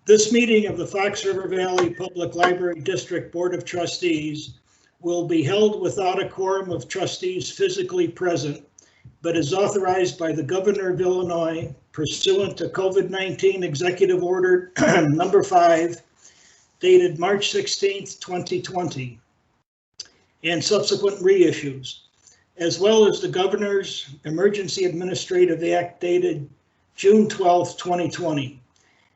This meeting of the Fox River Valley Public Library District Board of Trustees will be held without a quorum of trustees physically present, but is authorized by the Governor of Illinois pursuant to COVID-19 Executive Order number 5, dated March 16th, 2020, and subsequent reissues, as well as the Governor's Emergency Administrative Act dated June 12th, 2020.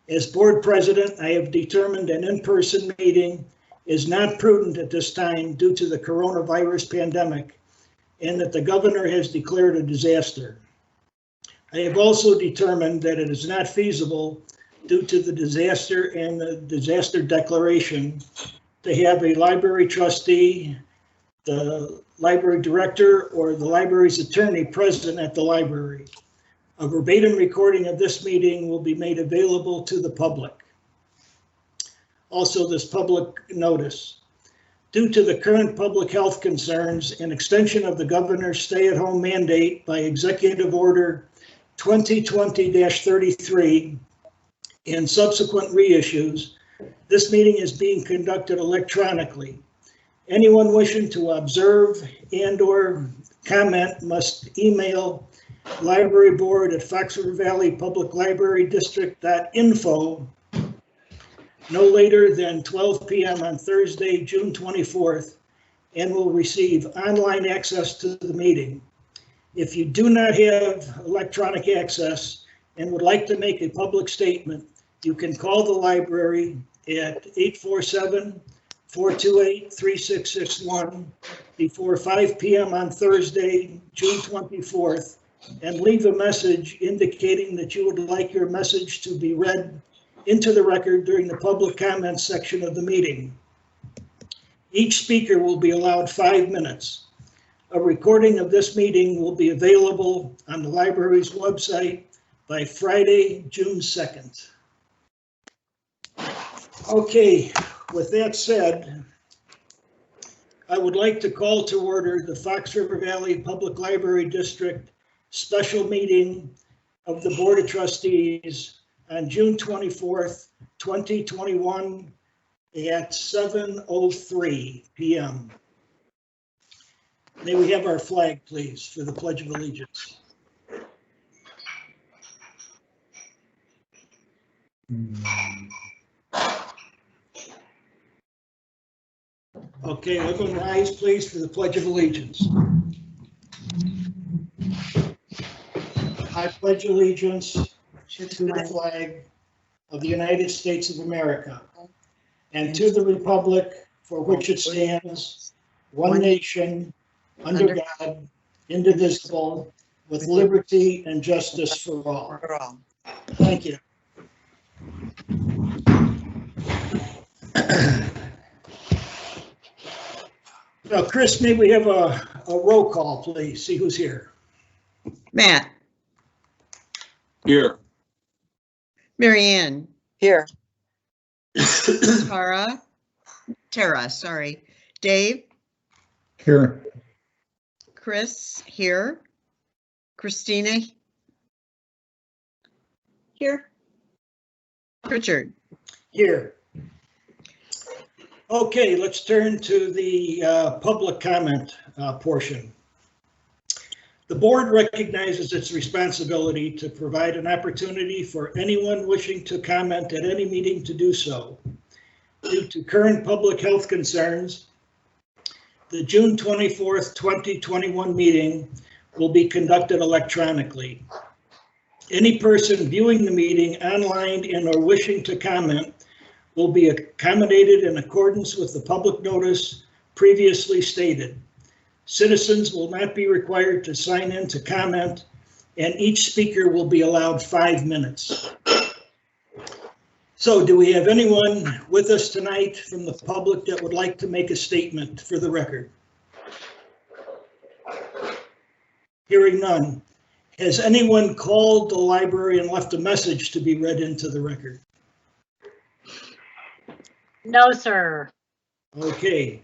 As board president, I have determined an in-person meeting is not prudent at this time due to the coronavirus pandemic, and that the governor has declared a disaster. I have also determined that it is not feasible due to the disaster and the disaster declaration to have a library trustee, the library director, or the library's attorney present at the library. A verbatim recording of this meeting will be made available to the public. Also, this public notice. Due to the current public health concerns and extension of the governor's stay-at-home mandate by Executive Order 2020-33 and subsequent reissues, this meeting is being conducted electronically. Anyone wishing to observe and/or comment must email Library Board at Fox River Valley Public Library District.info no later than 12 p.m. on Thursday, June 24th, and will receive online access to the meeting. If you do not have electronic access and would like to make a public statement, you can call the library at 847-428-3661 before 5 p.m. on Thursday, June 24th, and leave a message indicating that you would like your message to be read into the record during the public comments section of the meeting. Each speaker will be allowed 5 minutes. A recording of this meeting will be available on the library's website by Friday, June 2nd. Okay, with that said, I would like to call to order the Fox River Valley Public Library District special meeting of the Board of Trustees on June 24th, 2021 at 7:03 p.m. May we have our flag, please, for the Pledge of Allegiance. Okay, everyone rise, please, for the Pledge of Allegiance. I pledge allegiance to the flag of the United States of America and to the republic for which it stands, one nation, under God, indivisible, with liberty and justice for all. Thank you. Now, Chris, may we have a roll call, please? See who's here. Matt. Here. Marianne. Here. Tara, sorry. Dave. Here. Chris, here. Christina. Here. Richard. Here. Okay, let's turn to the public comment portion. The board recognizes its responsibility to provide an opportunity for anyone wishing to comment at any meeting to do so. Due to current public health concerns, the June 24th, 2021 meeting will be conducted electronically. Any person viewing the meeting online and or wishing to comment will be accommodated in accordance with the public notice previously stated. Citizens will not be required to sign in to comment, and each speaker will be allowed 5 minutes. So do we have anyone with us tonight from the public that would like to make a statement for the record? Hearing none. Has anyone called the library and left a message to be read into the record? No, sir. Okay.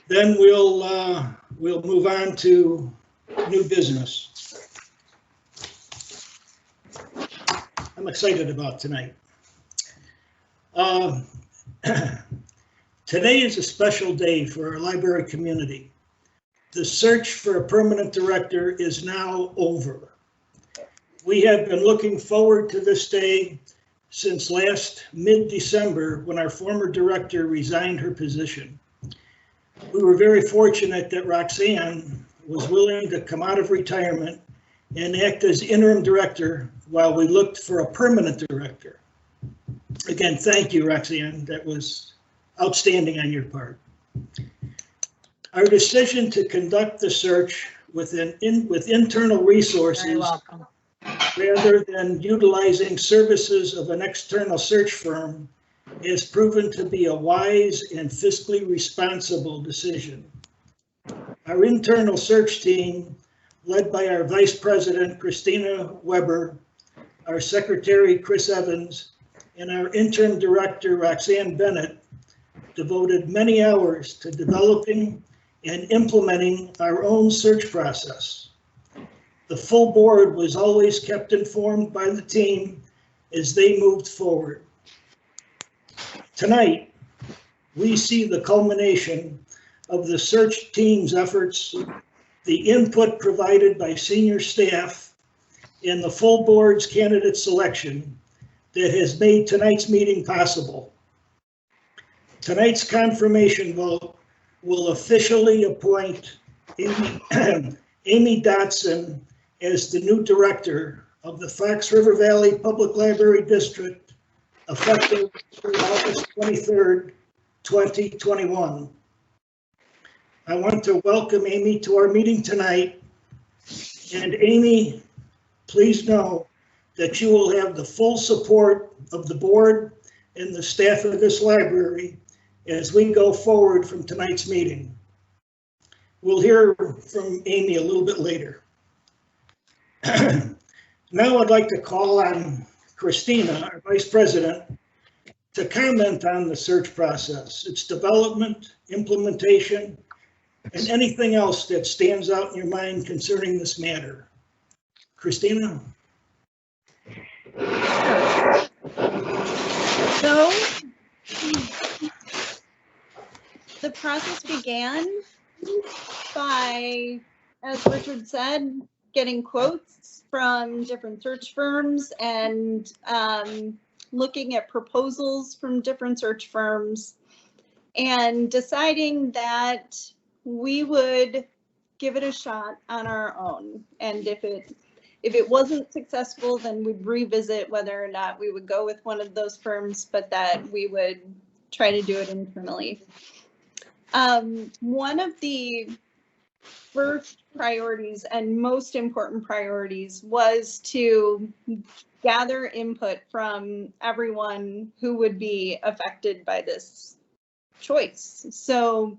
Then we'll move on to new business. I'm excited about tonight. Uh, Today is a special day for our library community. The search for a permanent director is now over. We have been looking forward to this day since last mid-December when our former director resigned her position. We were very fortunate that Roxanne was willing to come out of retirement and act as interim director while we looked for a permanent director. Again, thank you, Roxanne. That was outstanding on your part. Our decision to conduct the search with internal resources rather than utilizing services of an external search firm has proven to be a wise and fiscally responsible decision. Our internal search team, led by our Vice President, Christina Weber, our Secretary, Chris Evans, and our Interim Director, Roxanne Bennett, devoted many hours to developing and implementing our own search process. The full board was always kept informed by the team as they moved forward. Tonight, we see the culmination of the search team's efforts, the input provided by senior staff, and the full board's candidate selection that has made tonight's meeting possible. Tonight's confirmation vote will officially appoint Amy Dodson as the new director of the Fox River Valley Public Library District, effective August 23rd, 2021. I want to welcome Amy to our meeting tonight. And Amy, please know that you will have the full support of the board and the staff of this library as we go forward from tonight's meeting. We'll hear from Amy a little bit later. Now I'd like to call on Christina, our Vice President, to comment on the search process, its development, implementation, and anything else that stands out in your mind concerning this matter. Christina? So the process began by, as Richard said, getting quotes from different search firms and looking at proposals from different search firms and deciding that we would give it a shot on our own. And if it wasn't successful, then we'd revisit whether or not we would go with one of those firms, but that we would try to do it internally. One of the first priorities and most important priorities was to gather input from everyone who would be affected by this choice. So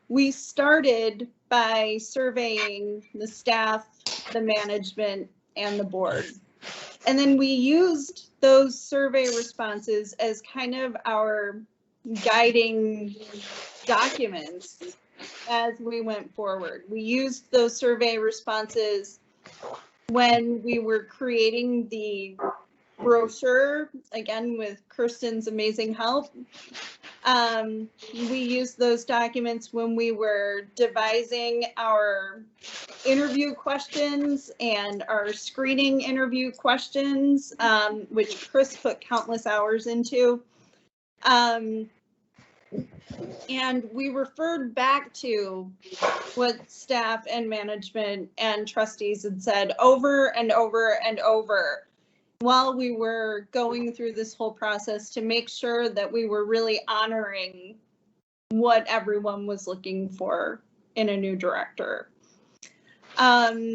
we started by surveying the staff, the management, and the board. And then we used those survey responses as kind of our guiding documents as we went forward. We used those survey responses when we were creating the brochure, again with Kirsten's amazing help. We used those documents when we were devising our interview questions and our screening interview questions, which Chris put countless hours into. And we referred back to what staff and management and trustees had said over and over and over while we were going through this whole process to make sure that we were really honoring what everyone was looking for in a new director. After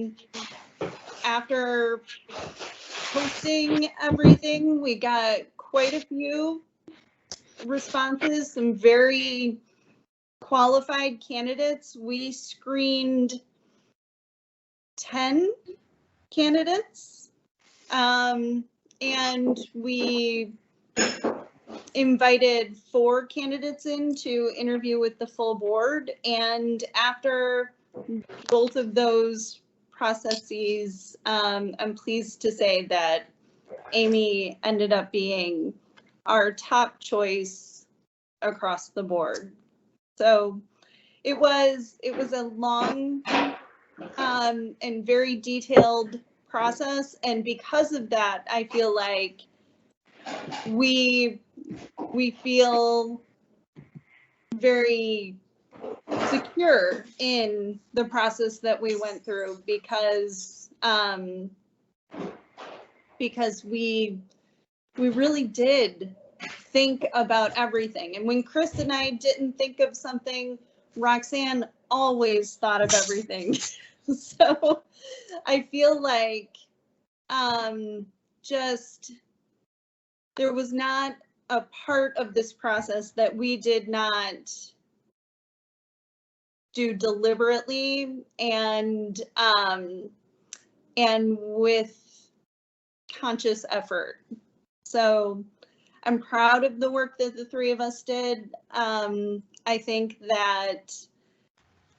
posting everything, we got quite a few responses, some very qualified candidates. We screened 10 candidates, and we invited 4 candidates in to interview with the full board. And after both of those processes, I'm pleased to say that Amy ended up being our top choice across the board. So it was a long and very detailed process, and because of that, I feel like we feel very secure in the process that we went through, because we really did think about everything. And when Chris and I didn't think of something, Roxanne always thought of everything. So I feel like just there was not a part of this process that we did not do deliberately and with conscious effort. So I'm proud of the work that the three of us did. I think that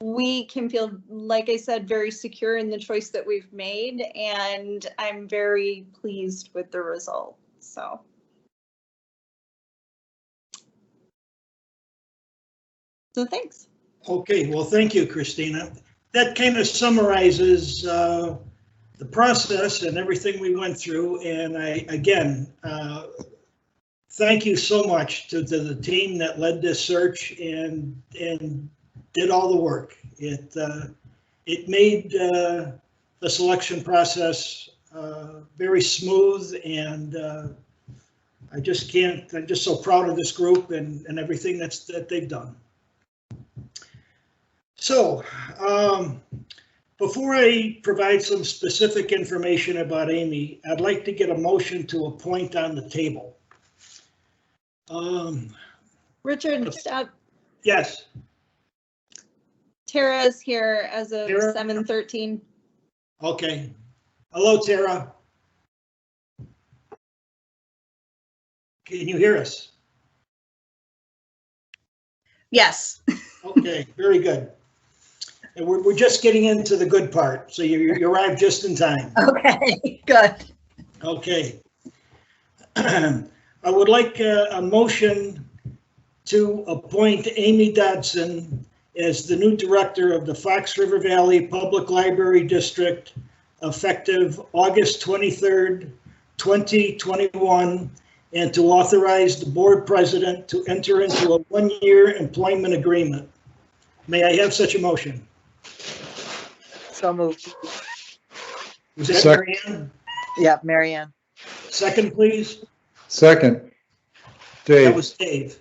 we can feel, like I said, very secure in the choice that we've made, and I'm very pleased with the result. So thanks. Okay, well, thank you, Christina. That kind of summarizes the process and everything we went through. And again, thank you so much to the team that led this search and did all the work. It made the selection process very smooth, and I'm just so proud of this group and everything that they've done. So, before I provide some specific information about Amy, I'd like to get a motion to appoint on the table. Richard, stop. Yes. Tara is here as of Tara? 7:13. Okay. Hello, Tara. Can you hear us? Yes. Okay, very good. And we're just getting into the good part, so you arrived just in time. Okay, good. Okay. I would like a motion to appoint Amy Dodson as the new director of the Fox River Valley Public Library District, effective August 23rd, 2021, and to authorize the board president to enter into a one-year employment agreement. May I have such a motion? So moved. Was that Second. Marianne? Yeah, Marianne. Second, please. Second. That Dave. was Dave.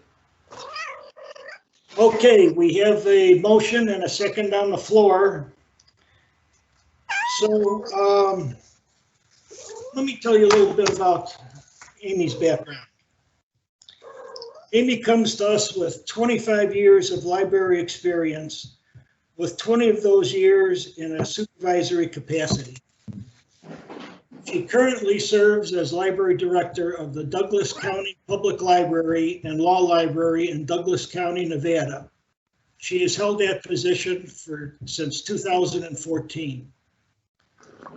Okay, we have a motion and a second on the floor. So let me tell you a little bit about Amy's background. Amy comes to us with 25 years of library experience, with 20 of those years in a supervisory capacity. She currently serves as library director of the Douglas County Public Library and Law Library in Douglas County, Nevada. She has held that position since 2014.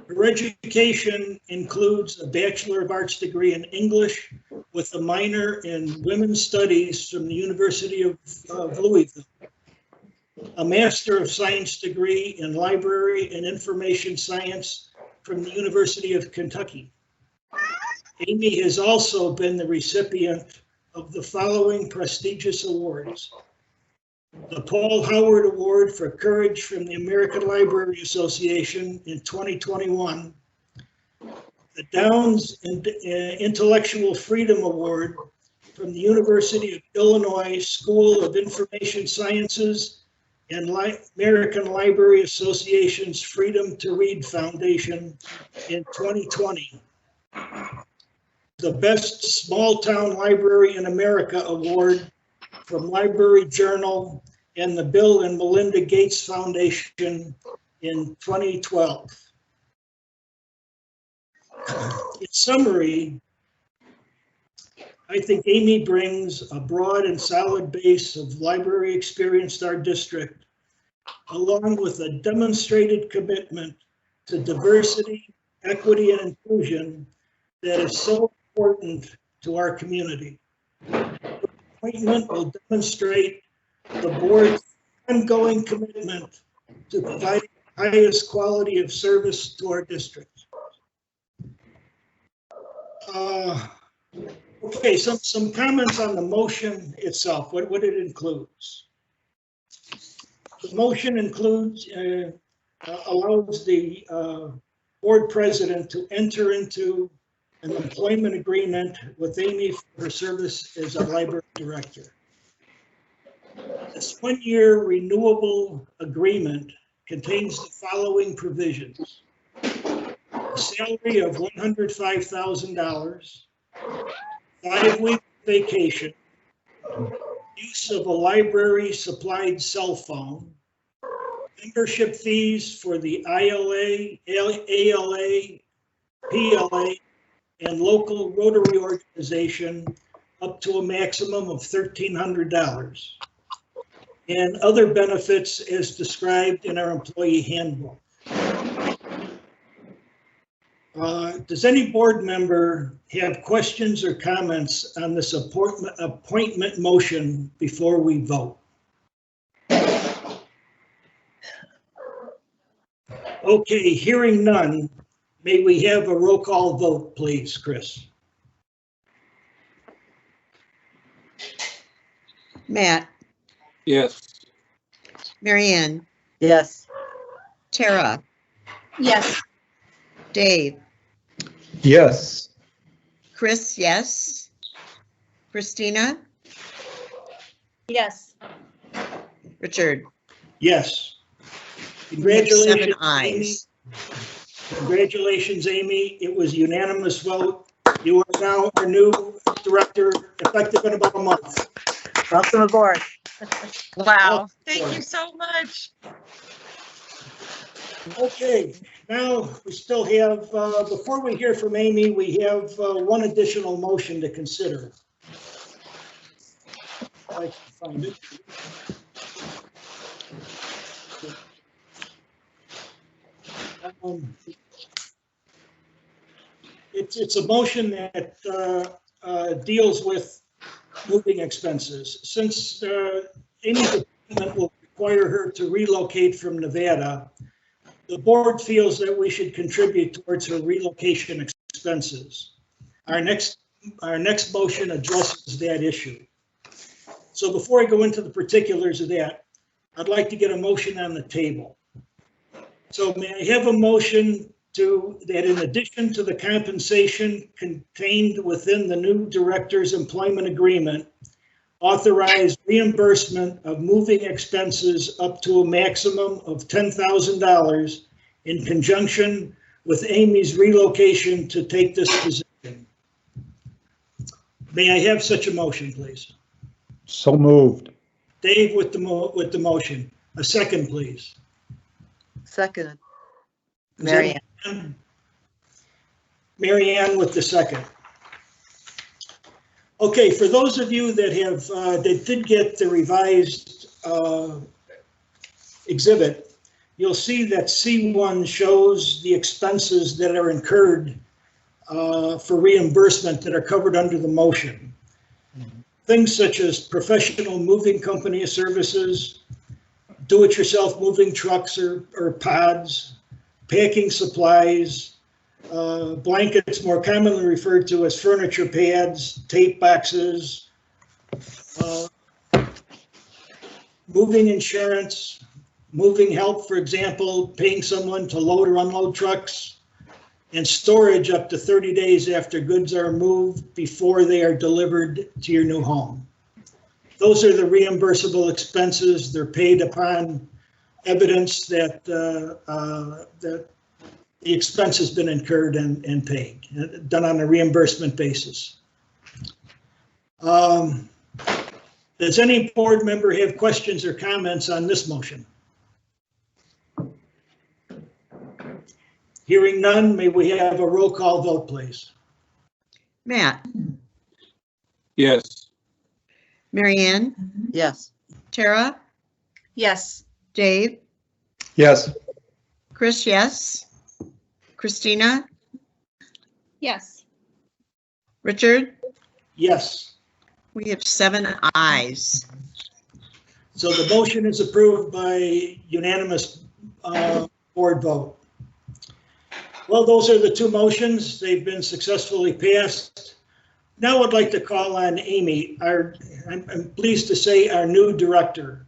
Her education includes a Bachelor of Arts degree in English with a minor in Women's Studies from the University of Louisville, a Master of Science degree in Library and Information Science from the University of Kentucky. Amy has also been the recipient of the following prestigious awards: the Paul Howard Award for Courage from the American Library Association in 2021, the Downs Intellectual Freedom Award from the University of Illinois School of Information Sciences and American Library Association's Freedom to Read Foundation in 2020, the Best Small Town Library in America Award from Library Journal and the Bill and Melinda Gates Foundation in 2012. In summary, I think Amy brings a broad and solid base of library experience to our district, along with a demonstrated commitment to diversity, equity, and inclusion that is so important to our community. Appointment will demonstrate the board's ongoing commitment to providing the highest quality of service to our district. Okay, some comments on the motion itself, what it includes. The motion includes, allows the board president to enter into an employment agreement with Amy for her service as a library director. This one-year renewable agreement contains the following provisions: a salary of $105,000, 5 weeks vacation, use of a library supplied cell phone, membership fees for the ILA, ALA, PLA, and local Rotary organization up to a maximum of $1,300, and other benefits as described in our employee handbook. Does any board member have questions or comments on this appointment motion before we vote? Okay, hearing none, may we have a roll call vote, please, Chris? Matt, Yes. Marianne, Yes. Tara, Yes. Dave, Yes. Chris, yes. Christina, Yes. Richard. Yes. We have 7 Congratulations, Amy. ayes. Congratulations, Amy. It was unanimous vote. You are now our new director, effective in about a month. Welcome aboard. Wow, thank you so much. Okay, now we still have, before we hear from Amy, we have one additional motion to consider. If I can find it. It's a motion that deals with moving expenses. Since Amy's appointment will require her to relocate from Nevada, the board feels that we should contribute towards her relocation expenses. Our next motion addresses that issue. So before I go into the particulars of that, I'd like to get a motion on the table. So may I have a motion that in addition to the compensation contained within the new director's employment agreement, authorize reimbursement of moving expenses up to a maximum of $10,000 in conjunction with Amy's relocation to take this position. May I have such a motion, please? So moved. Dave with the motion. A second, please. Second. Is Marianne. that Marianne with the second. Okay, for those of you that have that did get the revised exhibit, you'll see that C1 shows the expenses that are incurred for reimbursement that are covered under the motion. Things such as professional moving company services, do-it-yourself moving trucks or pods, packing supplies, blankets more commonly referred to as furniture pads, tape boxes, moving insurance, moving help, for example, paying someone to load or unload trucks, and storage up to 30 days after goods are moved before they are delivered to your new home. Those are the reimbursable expenses. They're paid upon evidence that that the expense has been incurred and paid, done on a reimbursement basis. Does any board member have questions or comments on this motion? Hearing none, may we have a roll call vote, please? Matt, Yes. Marianne, Yes. Tara, Yes. Dave, Yes. Chris, yes. Christina, Yes. Richard, Yes. We have 7 ayes. So the motion is approved by unanimous board vote. Well, those are the 2 motions. They've been successfully passed. Now I'd like to call on Amy, I'm pleased to say our new director,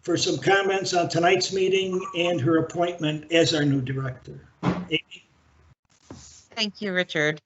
for some comments on tonight's meeting and her appointment as our new director. Amy? Thank you, Richard.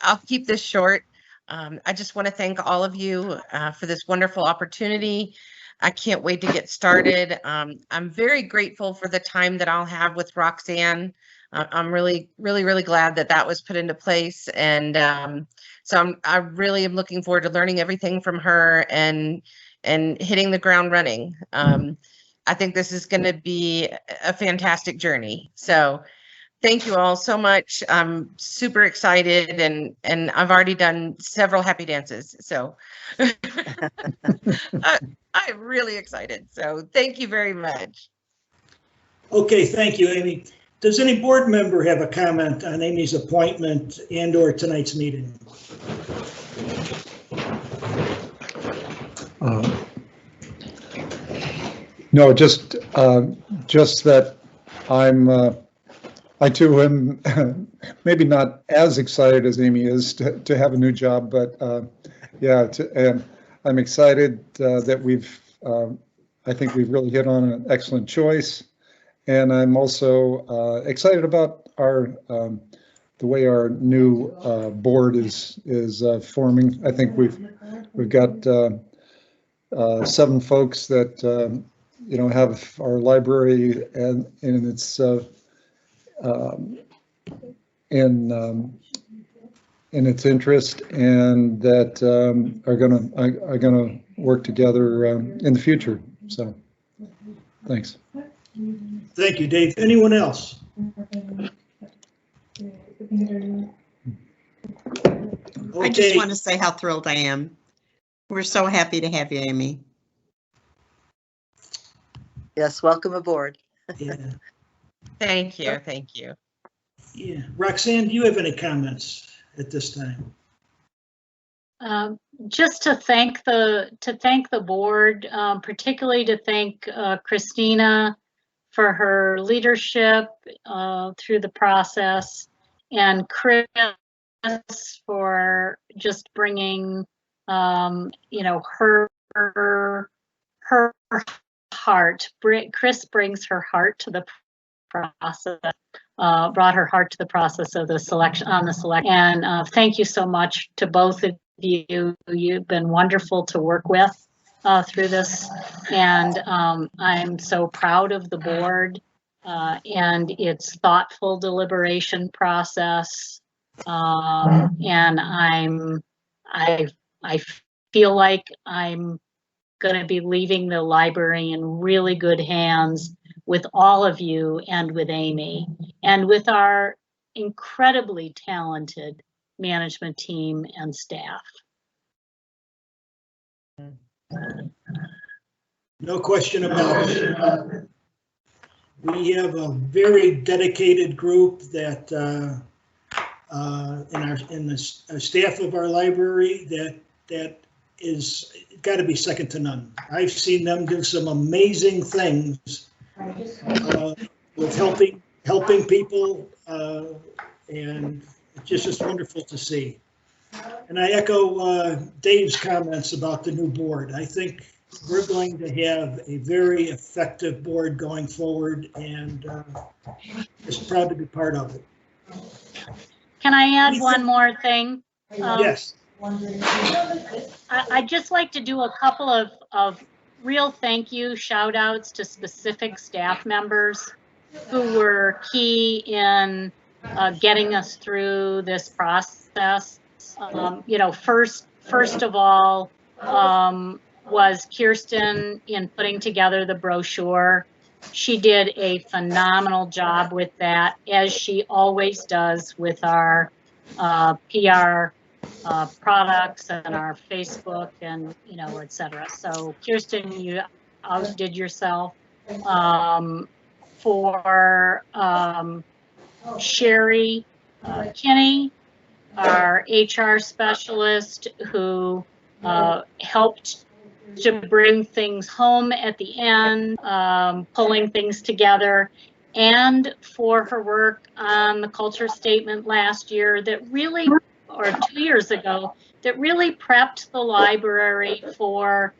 I'll keep this short. I just want to thank all of you for this wonderful opportunity. I can't wait to get started. I'm very grateful for the time that I'll have with Roxanne. I'm really glad that that was put into place. And so I really am looking forward to learning everything from her and hitting the ground running. I think this is going to be a fantastic journey. So thank you all so much. I'm super excited and I've already done several happy dances. So I'm really excited. So thank you very much. Okay, thank you, Amy. Does any board member have a comment on Amy's appointment and or tonight's meeting? No, just that I too am maybe not as excited as Amy is to have a new job, but yeah, I'm excited that I think we've really hit on an excellent choice. And I'm also excited about the way our new board is forming. I think we've got 7 folks that have our library and in its in its interest, and that are gonna work together in the future. So, thanks. Thank you, Dave. Anyone else? I just Okay, want to say how thrilled I am. We're so happy to have you, Amy. Yes, welcome aboard. yeah, Thank you. Thank you. yeah. Roxanne, do you have any comments at this time? Just to thank the board, particularly to thank Christina for her leadership through the process, and Chris for just bringing her heart. Chris brings her heart to the process. Brought her heart to the process of the selection. And thank you so much to both of you. You've been wonderful to work with through this, and I'm so proud of the board and its thoughtful deliberation process. And I feel like I'm going to be leaving the library in really good hands with all of you and with Amy and with our incredibly talented management team and staff. No question about it. We have a very dedicated group that in the staff of our library that is got to be second to none. I've seen them do some amazing things with helping people, and it's just wonderful to see. And I echo Dave's comments about the new board. I think we're going to have a very effective board going forward, and just proud to be part of it. Can I add one more thing? Yes. I'd just like to do a couple of real thank you shout outs to specific staff members who were key in getting us through this process. First of all was Kirsten in putting together the brochure. She did a phenomenal job with that, as she always does with our PR products and our Facebook and etc. So Kirsten, you outdid yourself. For Sherry Kinney, our HR specialist, who helped to bring things home at the end, pulling things together, and for her work on the culture statement last year that really, or 2 years ago, that really prepped the library for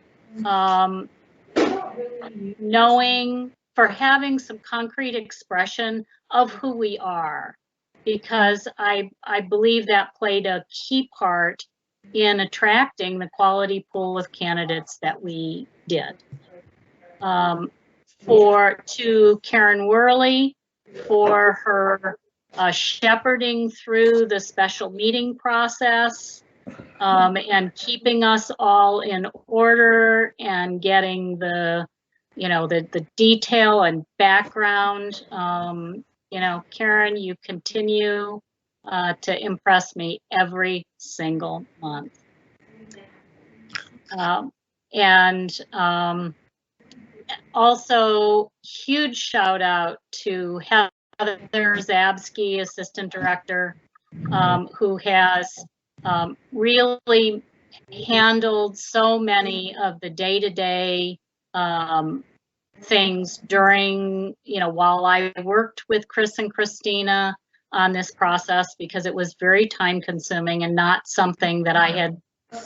knowing, for having some concrete expression of who we are, because I believe that played a key part in attracting the quality pool of candidates that we did. To Karen Worley for her shepherding through the special meeting process, and keeping us all in order and getting the detail and background. Karen, you continue to impress me every single month. Also, huge shout out to Heather Zabsky, Assistant Director, who has really handled so many of the day-to-day things during, while I worked with Chris and Christina on this process, because it was very time consuming and not something that I had,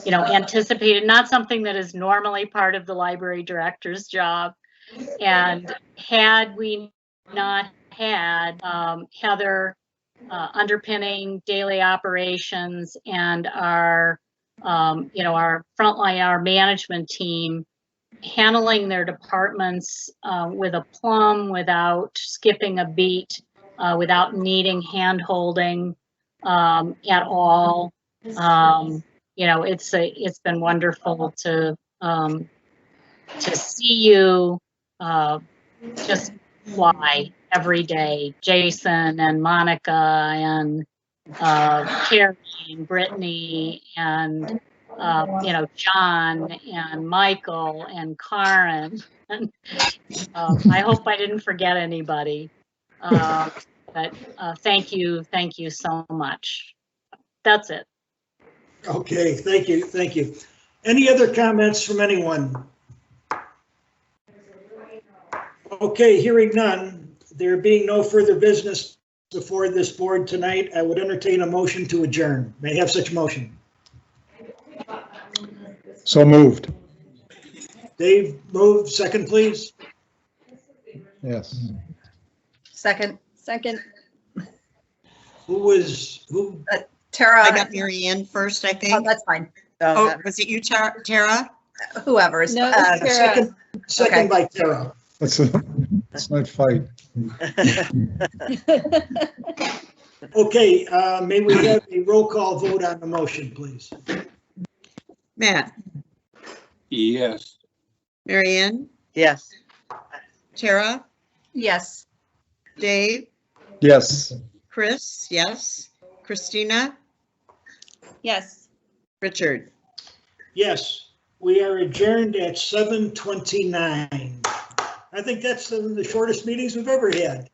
anticipated, not something that is normally part of the library director's job. And had we not had Heather underpinning daily operations and our frontline, our management team, handling their departments with aplomb, without skipping a beat, without needing hand-holding at all. It's been wonderful to see you just fly every day. Jason and Monica and Carrie and Brittany and John and Michael and Karen. And, I hope I didn't forget anybody. But thank you so much. That's it. Okay, thank you. Any other comments from anyone? Okay, hearing none, there being no further business before this board tonight, I would entertain a motion to adjourn. May I have such motion? So moved. Dave moved, second please. Yes. Second. Who? Tara. I got Mary Ann first, I Oh, think. that's fine. Oh, was it you, Tara? Whoever is. No, Tara. Second Okay. by Tara. Let's not fight. Okay, may we have a roll call vote on the motion, please? Matt, Yes. Mary Ann, Yes. Tara, Yes. Dave, Yes. Chris, yes. Christina, Yes. Richard. Yes, we are adjourned at 7:29. I think that's the shortest meetings we've ever had.